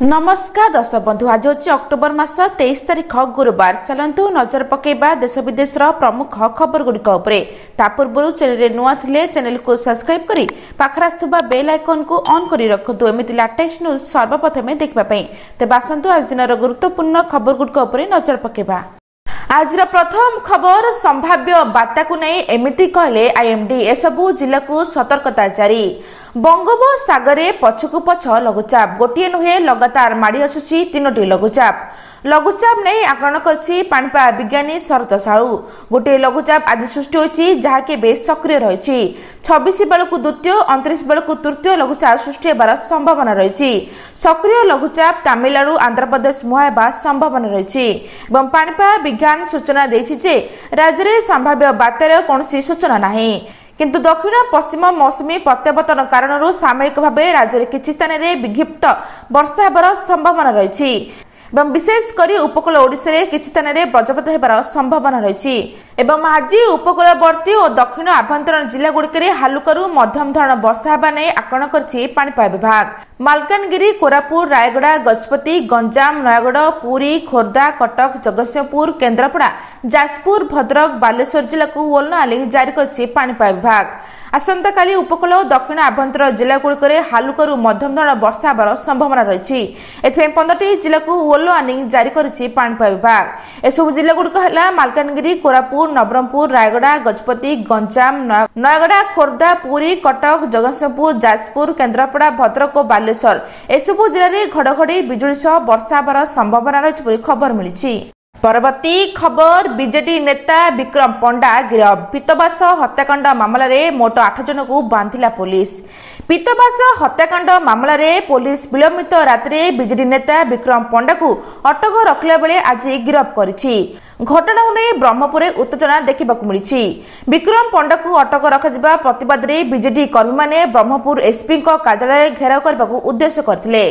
नमस्कार दर्शक बंधु आज हूँ अक्टोबर मास 23 तारिख गुरुवार। चलतु नजर पकेबा देश विदेश प्रमुख खबर गुड़िक पूर्व चैनल नुआ थिले चैनल को सब्सक्राइब करी पाखर आसुवा बेल आइकन को ऑन करी रखु एमती लेटेस्ट न्यूज सर्वप्रथमे देखा। तेज आसतु आज दिन गुरुत्वपूर्ण खबर गुड़िक नजर पकेबा। आज प्रथम खबर संभाव्य बात्या को नहीं एमती कहले आईएमडी एसबू जिला को सतर्कता जारी। बंगोपसागर पछकु पछ लघुचाप गोटे नुहे लगातार माड़ी आसुची तीनोटी लघुचाप नहीं आकलन करछि पाणीपाग विज्ञानी शरत साहू। गोटे लघुचाप आज सृष्टि होछि जहाके बेस सक्रिय रहिछि। 26 बेलकु द्वितीय 29 बेलकु तृतीय लघुचाप सृष्टि हेबार संभावना रहिछि। सक्रिय लघुचाप तमिलनाडु आंध्र प्रदेश मुहायबा संभावना रहिछि एवं पाणीपाग विज्ञान सूचना दैछि जे राज्य में संभाव्य बात्यार कोनोसी सूचना नाही। किंतु दक्षिण पश्चिम मौसुमी प्रत्यावर्तन कारण सामयिक भाव राज्य में किछि स्थान में विक्षिप्त वर्षा हेबार संभावना रहिछि एवं विशेषकर उपकूल ओडिशा रे किछि स्थान में वज्रपात हेबार संभावना रहिछि एवं आज उपकूलवर्ती और दक्षिण आभ्यंतरण जिला गुड़िक हालुकरू मध्यम धरण वर्षा हेबा नै आकलन करछि पाणीपाग विभाग। मालकानगिरी कोरापुट रायगड़ा गजपति गंजाम नयगढ़ पुरी खोर्धा कटक जगतसिंहपुर केन्द्रापड़ा जाजपुर भद्रक बालेश्वर जिला को येलो वार्निंग जारी करछि पाणीपाग विभाग। आसंता काली उपकूल और दक्षिण आभ्यंतरण जिला गुड़िक हालुकरू मध्यम धरण वर्षा हेबार संभावना रहिछि। एथिପାଇଁ 15टी जिला को येलो वार्निंग जारी करछि पाणीपाग विभाग। एसबु जिला गुड़िक हला मालकानगिरी कोरापुट नवरंगपुर रायगड़ा गजपति गंजाम नयगड़ा खोर्धा पुरी कटक जगतसिंहपुर जाजपुर केन्द्रापड़ा भद्रक और बालेश्वर एसबु जिले में घड़घड़ी बिजुली सह वर्षा हेबार संभावना रही खबर मिली। परवर्ती खबर बीजेडी नेता विक्रम पंडा गिरफ। पीतबास हत्याकांड मामला रे मोट 8 जन को बांधिला पुलिस। पीतबास हत्याकांड मामला रे पुलिस विलंबित रात्रि बीजेडी नेता विक्रम पंडा को अटक रखला बेले आज गिरफ करिछि। घटना नहीं ब्रह्मपुर उत्तेजना देखा मिली। विक्रम पंडा को अटक रखा प्रतिवाद में बीजेडी कर्मी माने ब्रह्मपुर एसपी कार्यालय घेराव करने को उद्देश्य करथिले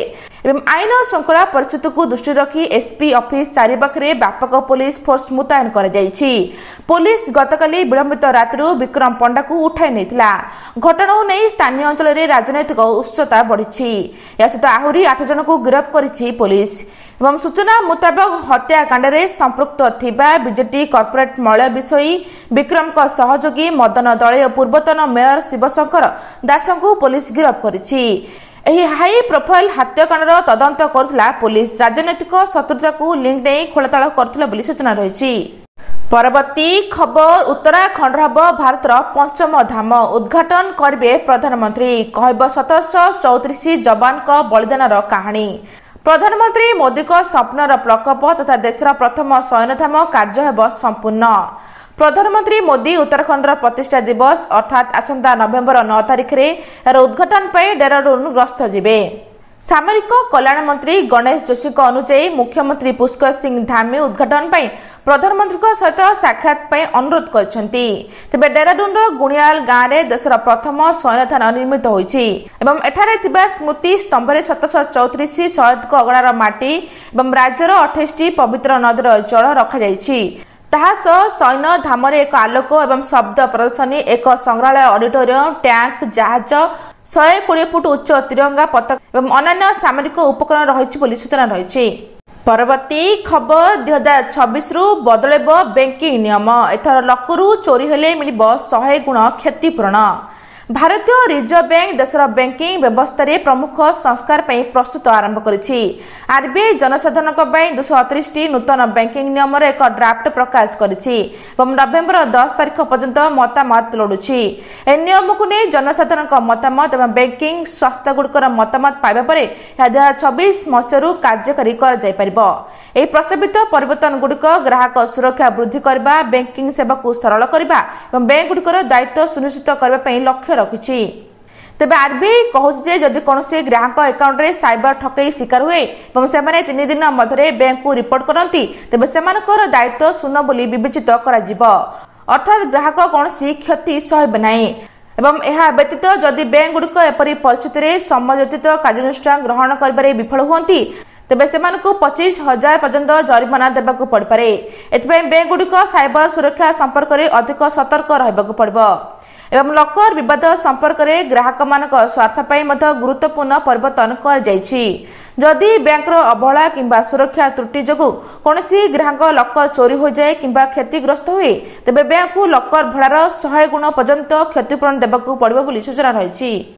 एवं आईन श्रृंखला परिस्थिति को दृष्टि रखी एसपी ऑफिस चारिपाखे व्यापक पुलिस फोर्स मुतयन कर पुलिस गतकाली विलंबित रात्रि विक्रम पंडा को उठाई नहीं। घटना नहीं स्थानीय अंचल में राजनैतिक उत्सुकता बढ़ी। या सहित आहरी 8 जन को गिरफ्त करिछि पुलिस एवं सूचना मुताबक हत्याकांड में संपृक्त थिबा बीजेडी कॉर्पोरेट मलय विषयी विक्रम का सहयोगी मदन दलय पूर्वतन मेयर शिवशंकर दास को पुलिस गिरफ्त करिछि। एही हाई प्रोफाइल हत्याकांड तदंत करुला पुलिस राजनैतिक शत्रुता को लिंक नहीं खोलताड़ कर सूचना रही। परवर्ती खबर उत्तराखंड हब भारतर 5म धाम उद्घाटन करेंगे प्रधानमंत्री कहब 1734 जवान का बलिदान कहानी। प्रधानमंत्री मोदी को स्वप्नर प्रकल्प तथा देशर प्रथम शयनधाम कार्य हेब संपूर्ण। प्रधानमंत्री मोदी उत्तराखंड प्रतिष्ठा दिवस अर्थात आसंता नवेम्बर 9 तारिख में उद्घाटन पर डेहराडून गस्त जिबे। सामरिक कल्याण मंत्री गणेश जोशी अनुसार मुख्यमंत्री पुष्कर सिंह धामी उद्घाटन पर प्रधानमंत्री सहित साक्षात अनुरोध करछंती। तेबे डेहराडून गुणियाल गाँव में देशर प्रथम शयनधान निर्मित होईछि एवं एठारे थिबा स्मृति स्तंभ 1734 शहीद अगणार माटी एवं राज्यर 28टी पवित्र नदीर जल रखा जाइछि। ताहा सह सैन्य धाम एक आलोक एवं शब्द प्रदर्शनी एक संग्रहालय ऑडिटोरियम टैंक जहाज 120 फुट उच्च तिरंगा पताका एवं अन्य सामरिक उपकरण रही सूचना रही। परवर्ती खबर 2026 रु बदलेब बैंकिंग नियम। एथर लकरू चोरी हेले मिलिब 100 गुण क्षतिपूरण। भारतीय रिजर्व बैंक देशर बैंकिंग व्यवस्था रे प्रमुख संस्कार पर प्रस्तुत आरंभ करिछि। आरबीआई जनसाधारण 238 नूतन बैंकिंग नियम एक ड्राफ्ट प्रकाश करिछि एवं नवेम्बर 10 तारिख पर्यंत मतामत लोडुछि। ए नियम को नै जनसाधारण मतामत एवं बैंकिंग संस्था गुड़कर मतामत पाइबा परे 2026 मसीहरु कार्यकारी कर जाय परिबो। ए प्रस्तावित परिवर्तन गुड़िक ग्राहक सुरक्षा वृद्धि करबा बैंकिंग सेवा को सरल करबा एवं बैंक गुड़िकर दायित्व सुनिश्चित करबा पई लक्ष्य रखिछि। तेबे आरबीआई कहूछि जदि कोनोसी ग्राहक अकाउंट रे साइबर ठकई शिकार हुए एवं सेमाने 3 दिन मध्य बैंक को रिपोर्ट करंती तेबे सेमानकर दायित्व शून्य बोली विवेचित करा जिवो अर्थात ग्राहक कोनोसी क्षति सहबे नाही एवं यह व्यतीत जदि बैंक गुड़िक एपरी परिस्थिति रे समयोचित कार्यानुष्ठान ग्रहण करिबारे विफल हुअंती तेबे सेमानकु 25,000 पर्यंत जरिमाना देबाकू पड़ पारे। एथिପାଇଁ बैंक गुड़िक साइबर सुरक्षा संपर्क में अधिक सतर्क रहबाकू पड़िबो। एवं लकर विवाद संपर्क में ग्राहक मान स्वार्थ गुरुत्वपूर्ण परिवर्तन जदि बैंक अवहेला किंबा सुरक्षा त्रुटि जो कौन ग्राहक लकर चोरी हो जाए कि क्षतिग्रस्त हुए तेज बैंक को लकर भड़ार 100 गुण पर्यंत क्षतिपूरण देवाक पड़ो सूचना रही।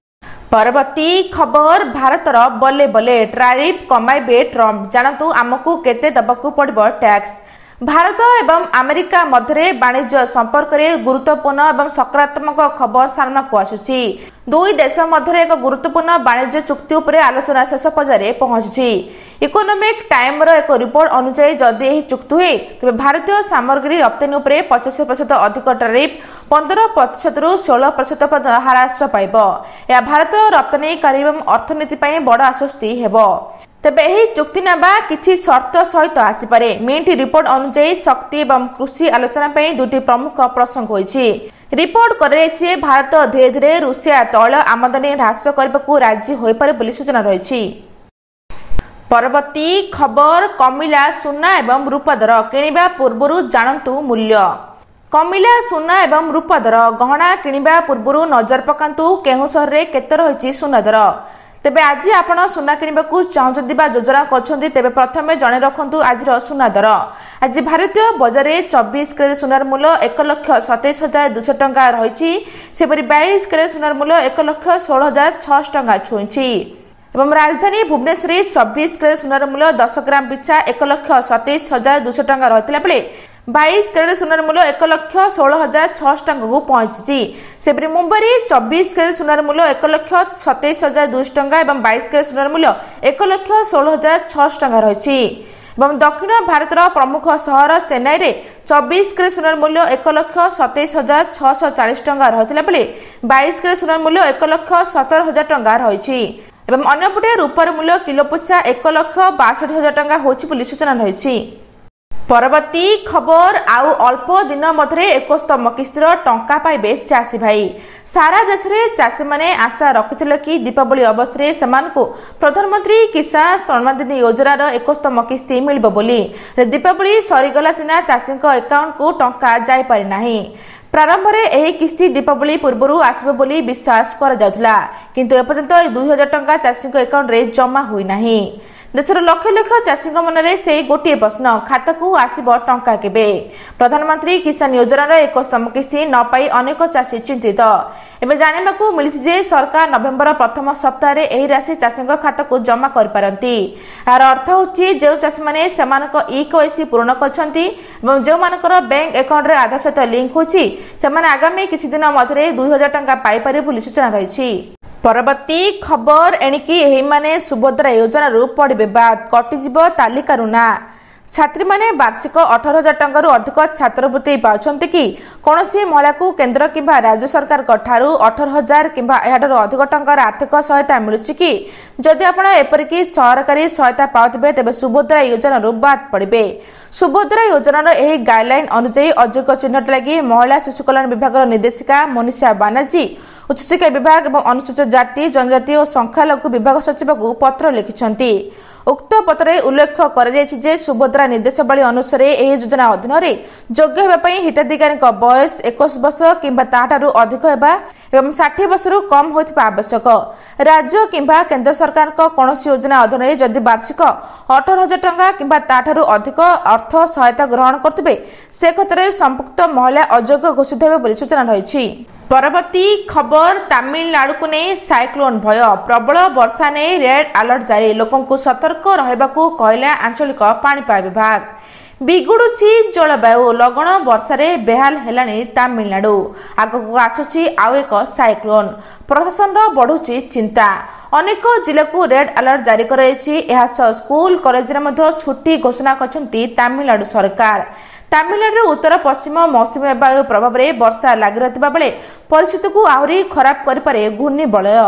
परवर्ती खबर भारतर बल्ले बल्ले टैरिफ कमाइबे ट्रंप जानतु आमको केते दबाकू पड़िबो टैक्स। भारत एवं अमेरिका मध्य वाणिज्य संपर्क में गुरुत्वपूर्ण एवं सकारात्मक खबर सामना को आसुची। दुई देश मध्य एक गुरुत्वपूर्ण वाणिज्य चुक्ति उपर आलोचना शेष पर्यायर पहुंची। इकोनॉमिक टाइम एक रिपोर्ट अनुसार जदि यह चुक्ति हुए तेज भारतीय सामग्री रप्तानी उपर 25% अधिक टैरिफ 15% रु 16% ह्रास पाइब। यह भारत रप्तानीकारी एवं अर्थनीति बड़ आश्वस्ति हेबो। तेबे यही चुक्तिनामा किछि शर्त सहित आसीपारे। मिंट रिपोर्ट अनुसार शक्ति एवं कृषि आलोचना दुटी प्रमुख प्रसंग होइछि। रिपोर्ट करे भारत धीरे धीरे रूसिया तैल आमदानी ह्रास करने को राजी हो पारे बोली सूचना रही। परवर्ती खबर कमिला सुना एवं रूपा दर किनिबा पूर्व जानतु मूल्य। कमिला सुना एवं रूपा दर गहना किनिबा पूर्व नजर पकांतु केहु सहर रे केते रहिछि सुना दर। तेबे आज आपण सुना किनिबा को चाहउछन्ती बा योजना करछन्ती तेबे प्रथमे जणे रखंतु आज सुना दर। आज भारतीय बाजार में 24 कैरेट सुनार मूल्य 1,27,200 टंका रही। सेपरी 22 कैरेट सुनार मूल्य 1,16,600 टंका छुईंछि। एवं राजधानी भुवनेश्वर 24 कैरेट सुनार मूल्य 10 ग्राम पिछा 1,27,200 टंका रही बेले 22 कैरेट सुनार मूल्य 1,16,600 टंका को पहुंची। सेपरी मुंबई 24 कैरेट सुनार मूल्य 1,27,200 टंका और 22 कैरेट सुनार मूल्य 1,16,600 टंका रही। दक्षिण भारत प्रमुख सहर चेन्नई में 24 कैरेट सुनार मूल्य 1,27,640 टंका रही बेले 22 कैरेट सुनार मूल्य 1,17,000 टंका रही। अन्यपटे रूपार मूल्य किलो पिछा 1,62,000 टंका होची सूचना रही। परवर्ती खबर आउ अल्प दिन मध्य 71 किस्तिर टंका पाइबे चाषी भाई। सारा देश में चाषी माने आशा रखिथिले कि दीपावली अवसर से प्रधानमंत्री किसान सम्मान निधि योजनार 71 किस्ती मिलिबो बोली। दीपावली सरीगला सिना चाषी अकाउंट को टंका जाई पारि नाही। प्रारंभ में यह किस्ती दीपावली पूर्व आसब बोली विश्वास करा जाउथला किंतु एपर्यंत 2000 टंका चाषी अकाउंट रे जमा होई नाही। देशर लक्ष लक्ष चाषी मन से गोटे प्रश्न खाता को आसब टंका केबे। प्रधानमंत्री किसान योजनार 71 किस्ती न पाई अनेक चाषी चिंतित। एवं जाना मिली जे सरकार नवेम्बर प्रथम सप्ताह यह राशि चाषी खाता को जमा करपारती। यार अर्थ होची जो चाषी मैंने EKYC पूर्ण कर जो मानकर बैंक अकाउंट रे आधार सहित लिंक होची सेमाने आगामी किछि दिन मध्य 2000 टंका पाई पारे बोली सूचना रही। परवर्ती खबर एणिकी एही माने सुभद्रा योजना रु पड़े बाद कटिजीव तालिकारु ना। छात्री माने वार्षिक 18,000 टंका अधिक छात्रवृत्ति पाउछन्ति कि कौनसी महिला को केंद्र किंबा राज्य सरकार ठारू 18,000 किंबा एहाडर अधिक टंकार आर्थिक सहायता मिलुछि कि जदि आपण एपरिकी सरकारी सहायता पाउथिबे तेबे सुभद्रा योजना रु बाद पड़िबे। सुभद्रा योजनार एही गाइडलाइन अनुसार अयोग्य चिन्हट लगी महिला शिशु कल्याण विभाग निर्देशिका मनीषा बानर्जी उच्च शिक्षा विभाग और अनुसूचित जाति जनजाति और संख्यालघु विभाग सचिव को पत्र लिखिछन्ति। उक्त पत्र उल्लेख कर सुभद्रा निर्देशावली अनुसार यह योजना अधीन योग्य होगापी हिताधिकारी बयस 21 वर्ष किंबा ताठारु अधिक होगा एवं 60 वर्ष कम होता आवश्यक। राज्य किंबा केंद्र सरकार कौन योजना अधीन जदि वार्षिक 18,000 टंका किंबा ताठारु अधिक अर्थ सहायता ग्रहण करते से क्षेत्र में संपुक्त महिला अयोग्य घोषित होगा सूचना रही। परवर्ती खबर तमिलनाडु को नहीं साइक्लोन भय प्रबल वर्षा नहीं रेड अलर्ट जारी लोकों को सतर्क रहबाकू कहला आंचलिक पाणीपाग विभाग। बिगुड़ुछि जलवायु लगन वर्षा रे बेहाल हेलानी तमिलनाडु आगक आसुछि आउ एक साइक्लोन प्रशासन बढ़ुछि चिंता। अनेक जिला को रेड अलर्ट जारी कराइछि। स्कूल कॉलेज रे छुट्टी घोषणा करछन्ती तमिलनाडु सरकार। तमिलनाडु उत्तर पश्चिम मौसुमी वायु प्रभाव में वर्षा लगी रहा बेले परिस्थिति को आहरी खराब करे घूर्णिबलय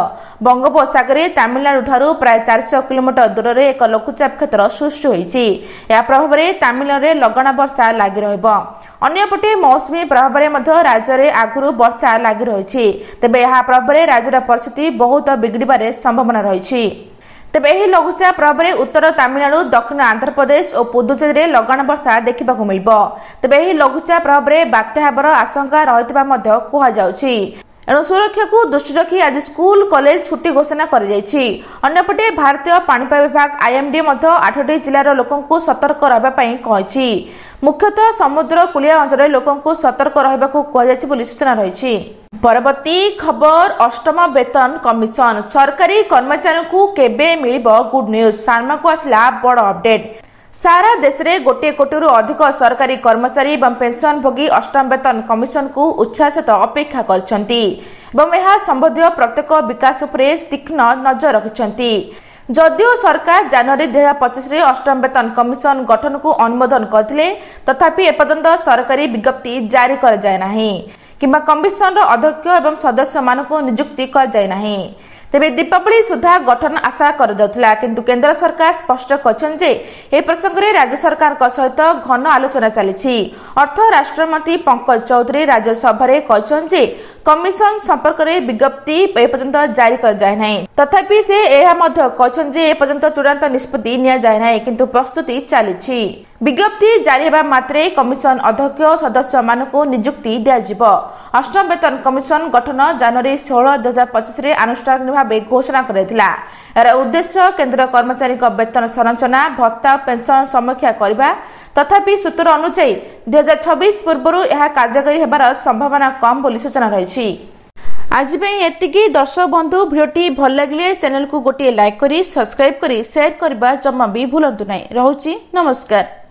बंगोपसागर तमिलनाडु ठारू प्राय 400 किलोमीटर दूर में एक लघुचाप क्षेत्र सृष्टि होइछि। या प्रभाव में तमिलनाडु में लगाण वर्षा लगी रहिबो। अन्यपटे मौसुमी प्रभाव में राज्य में आगुरी वर्षा लगी रही तेबे यह प्रभाव में राज्यर परिस्थिति बहुत बिगड़बार संभावना रही। तेबे यह लघुचाप प्रभाव में उत्तर तमिलनाडु दक्षिण आंध्र प्रदेश और पुदुचेरी लगाण वर्षा देखा मिलिबो। तेबे यह लघुचाप प्रभाव में बात्या हेबार आशंका रहितबा मध्य कुहाଯାଉଛି। एणु सुरक्षा को दृष्टि रखी आज स्कूल कॉलेज छुट्टी घोषणा कर अंपटे भारतीय पाणीपाग विभाग आईएमडी 8टी जिलार लोक सतर्क रही मुख्यतः समुद्र कूलिया अंचल लोक सतर्क रहा सूचना रही। परवर्ती खबर अष्टम वेतन कमिशन सरकारी कर्मचारी को केबे मिलिबो गुड न्यूज सामना को आसला बड़ अपडेट। सारा देश में 1 कोटी अधिक सरकारी कर्मचारी एवं पेंशन भोगी अष्टम वेतन कमिशन को उत्साह सहित अपेक्षा कर संबंधी प्रत्येक विकास उपरे तीक्ष्ण नजर रखिछंती। जदियो सरकार जनवरी 2025 अष्टम वेतन कमिशन गठन को अनुमोदन करथिले तथापि एपर्यंत सरकारी विज्ञप्ति जारी कर जाय नाही किंबा कमिशन अध्यक्ष एवं सदस्य मानक नियुक्ति कर जाय नाही। तेबे दीपावली सुधा गठन आशा कर जाउथला किंतु केंद्र सरकार स्पष्ट कहछन जे ए प्रसंग रे राज्य सरकार का सहित घन आलोचना चली। अर्थ राष्ट्रमंत्री पंकज चौधरी राज्यसभा रे कहछन जे कमिशन संपर्क रे विज्ञप्ति ए पर्यंत जारी कर जाय नाही तथापि से एहा मध्य कहछन जे ए पर्यंत चूड़ांत निष्पत्ति निया जाय नाही किंतु प्रस्तुति चली। विज्ञप्ति जारी हेबा मात्रे कमिशन अध्यक्ष सदस्य मानक नियुक्ति दियाजिबो। अष्टम वेतन कमिशन गठन जनवरी 16 2025 रे अनुष्ठानिक भाव घोषणा करथिला। एरा उद्देश्य केंद्र कर्मचारी वेतन संरचना भत्ता पेंशन समीक्षा करबा तथापि सूत्र अनुसार 2026 पूर्व यह कार्यकारी हेबार संभावना कम बोली सूचना रही। आज एतिकी दर्शक बंधु भिडियोटी भल लगे चैनल को गोटे लाइक करी सब्सक्राइब करी शेयर करबा जम्मा भी भूलंतु नहीं। रहुची नमस्कार।